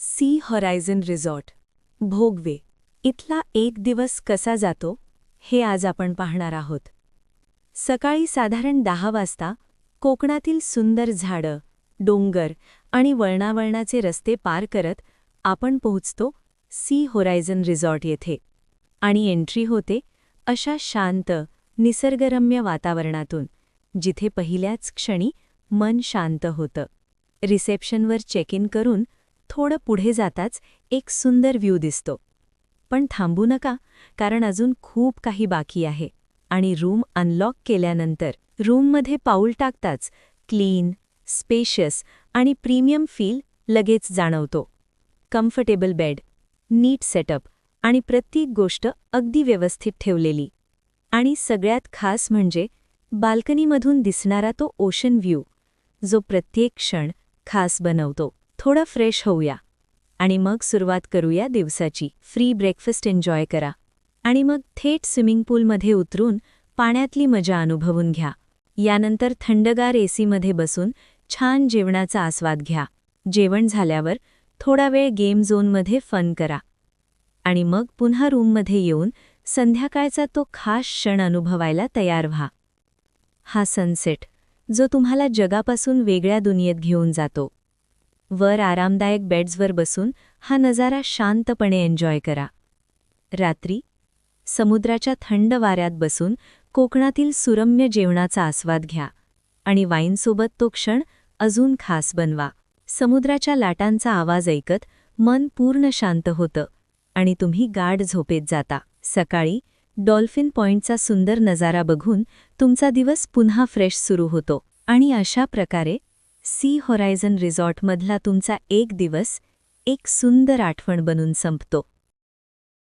C horizon resort Bhogwe इथला एक दिवस कसा जातो हे आज आपण पाहणार आहोत. सकाळी साधारण 10 वाजता कोकणातील सुंदर झाडं, डोंगर आणि वळणावळणाचे रस्ते पार करत आपण पोहोचतो सी हॉरायझन रिसॉर्ट येथे. आणि एंट्री होते अशा शांत, निसर्गरम्य वातावरणातून, जिथे पहिल्याच क्षणी मन शांत होतं. रिसेप्शनवर चेक इन करून थोडं पुढे जाताच एक सुंदर व्ह्यू दिसतो. पण थांबू नका, कारण अजून खूप काही बाकी आहे. आणि रूम अनलॉक केल्यानंतर रूममध्ये पाऊल टाकताच क्लीन, स्पेशियस आणि प्रीमियम फील लगेच जाणवतो. कम्फर्टेबल बेड, नीट सेटअप आणि प्रत्येक गोष्ट अगदी व्यवस्थित ठेवलेली. आणि सगळ्यात खास म्हणजे बाल्कनीमधून दिसणारा तो ओशन व्ह्यू, जो प्रत्येक क्षण खास बनवतो. थोडं फ्रेश होऊया आणि मग सुरुवात करूया दिवसाची. फ्री ब्रेकफास्ट एन्जॉय करा आणि मग थेट स्विमिंग पूलमध्ये उतरून पाण्यातली मजा अनुभवून घ्या. यानंतर थंडगार एसीमध्ये बसून छान जेवणाचा आस्वाद घ्या. जेवण झाल्यावर थोडा वेळ गेम झोनमध्ये फन करा. आणि मग पुन्हा रूममध्ये येऊन संध्याकाळचा तो खास क्षण अनुभवायला तयार व्हा. हा सनसेट, जो तुम्हाला जगापासून वेगळ्या दुनियेत घेऊन जातो. वर आरामदायक बेड्सवर बसून हा नजारा शांतपणे एन्जॉय करा. रात्री समुद्राच्या थंड वाऱ्यात बसून कोकणातील सुरम्य जेवणाचा आस्वाद घ्या आणि वाईनसोबत तो क्षण अजून खास बनवा. समुद्राच्या लाटांचा आवाज ऐकत मन पूर्ण शांत होतं आणि तुम्ही गाढ झोपेत जाता. सकाळी डॉल्फिन पॉइंटचा सुंदर नजारा बघून तुमचा दिवस पुन्हा फ्रेश सुरू होतो. आणि अशा प्रकारे सी हॉरायझन रिसॉर्टमधला तुमचा एक दिवस एक सुंदर आठवण बनून संपतो.